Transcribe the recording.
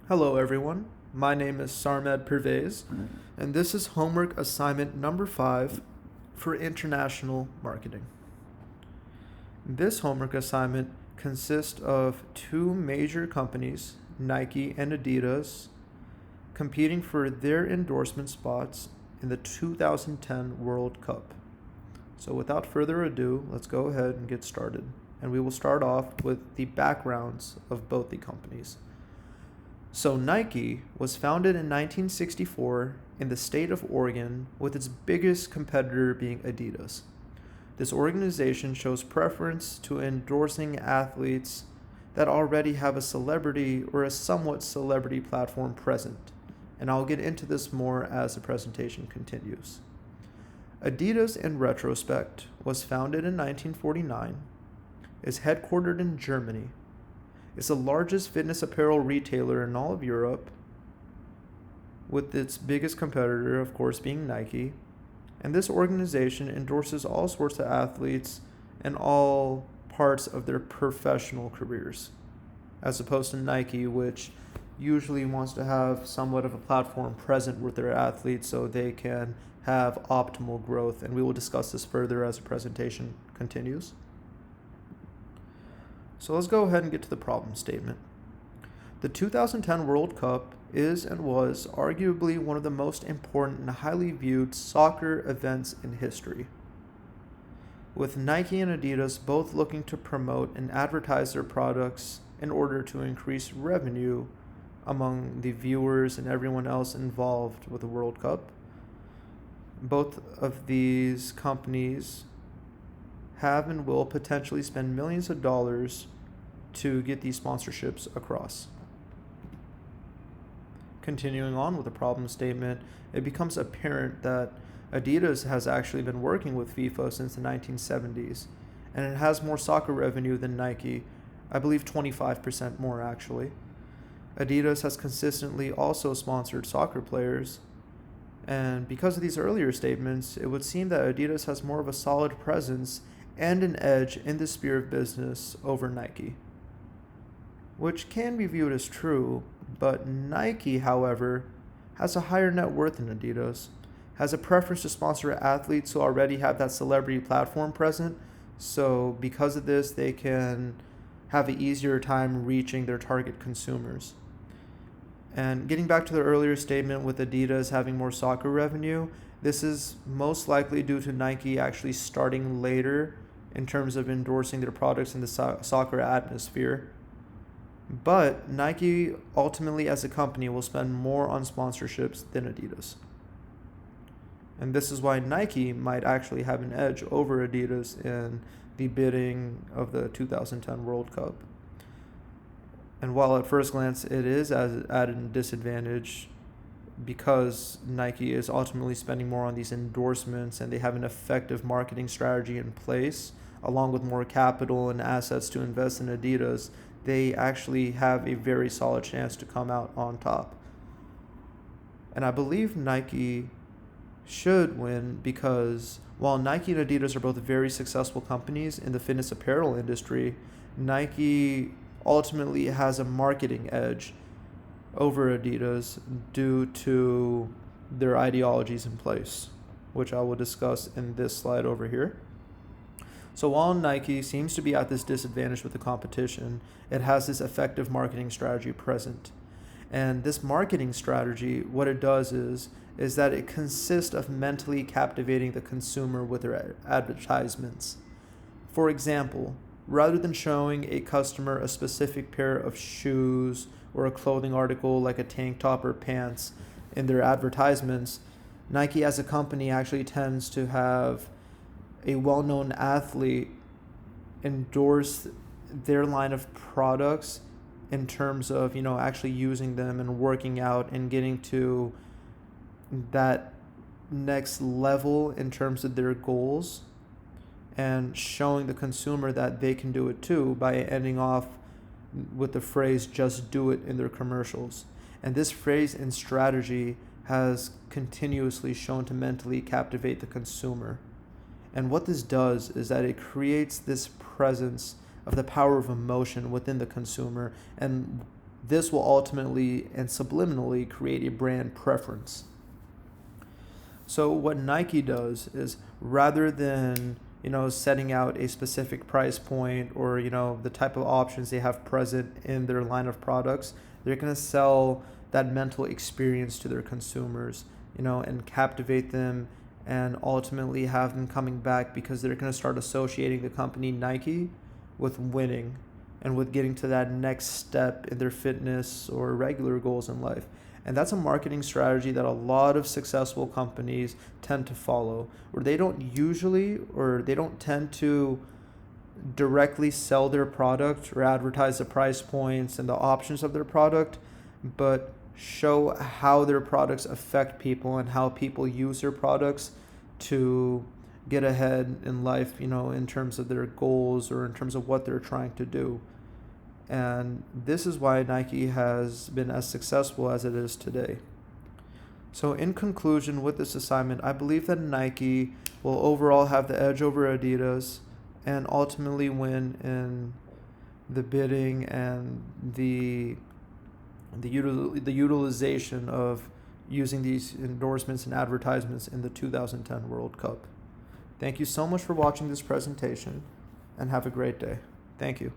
Hello, everyone. My name is Sarmed Pervez, and this is homework assignment number 5 for international marketing. This homework assignment consists of two major companies, Nike and Adidas, competing for their endorsement spots in the 2010 World Cup. So, without further ado, let's go ahead and get started. And we will start off with the backgrounds of both the companies. So, Nike was founded in 1964 in the state of Oregon, with its biggest competitor being Adidas. This organization shows preference to endorsing athletes that already have a celebrity or a somewhat celebrity platform present, and I'll get into this more as the presentation continues. Adidas, in retrospect, was founded in 1949, is headquartered in Germany, is the largest fitness apparel retailer in all of Europe, with its biggest competitor, of course, being Nike. And this organization endorses all sorts of athletes in all parts of their professional careers, as opposed to Nike, which usually wants to have somewhat of a platform present with their athletes so they can have optimal growth. And we will discuss this further as the presentation continues. So let's go ahead and get to the problem statement. The 2010 World Cup is and was arguably one of the most important and highly viewed soccer events in history, with Nike and Adidas both looking to promote and advertise their products in order to increase revenue among the viewers and everyone else involved with the World Cup. Both of these companies have and will potentially spend millions of dollars to get these sponsorships across. Continuing on with the problem statement, it becomes apparent that Adidas has actually been working with FIFA since the 1970s, and it has more soccer revenue than Nike, I believe 25% more actually. Adidas has consistently also sponsored soccer players, and because of these earlier statements, it would seem that Adidas has more of a solid presence and an edge in the sphere of business over Nike, which can be viewed as true, but Nike, however, has a higher net worth than Adidas, has a preference to sponsor athletes who already have that celebrity platform present, so because of this, they can have an easier time reaching their target consumers. And getting back to the earlier statement with Adidas having more soccer revenue, this is most likely due to Nike actually starting later in terms of endorsing their products in the soccer atmosphere. But Nike ultimately as a company will spend more on sponsorships than Adidas. And this is why Nike might actually have an edge over Adidas in the bidding of the 2010 World Cup. And while at first glance it is at a disadvantage because Nike is ultimately spending more on these endorsements and they have an effective marketing strategy in place, along with more capital and assets to invest in Adidas, they actually have a very solid chance to come out on top. And I believe Nike should win because while Nike and Adidas are both very successful companies in the fitness apparel industry, Nike ultimately has a marketing edge over Adidas due to their ideologies in place, which I will discuss in this slide over here. So while Nike seems to be at this disadvantage with the competition, it has this effective marketing strategy present. And this marketing strategy, what it does is that it consists of mentally captivating the consumer with their advertisements. For example, rather than showing a customer a specific pair of shoes or a clothing article like a tank top or pants in their advertisements, Nike as a company actually tends to have a well-known athlete endorse their line of products in terms of, actually using them and working out and getting to that next level in terms of their goals and showing the consumer that they can do it too by ending off with the phrase "just do it" in their commercials. And this phrase and strategy has continuously shown to mentally captivate the consumer. And what this does is that it creates this presence of the power of emotion within the consumer. And this will ultimately and subliminally create a brand preference. So what Nike does is, rather than setting out a specific price point or the type of options they have present in their line of products, they're going to sell that mental experience to their consumers, and captivate them, and ultimately have them coming back, because they're going to start associating the company Nike with winning and with getting to that next step in their fitness or regular goals in life. And that's a marketing strategy that a lot of successful companies tend to follow, where they don't tend to directly sell their product or advertise the price points and the options of their product, but show how their products affect people and how people use their products to get ahead in life, in terms of their goals or in terms of what they're trying to do. And this is why Nike has been as successful as it is today. So in conclusion, with this assignment, I believe that Nike will overall have the edge over Adidas and ultimately win in the bidding and the utilization of using these endorsements and advertisements in the 2010 World Cup. Thank you so much for watching this presentation, and have a great day. Thank you.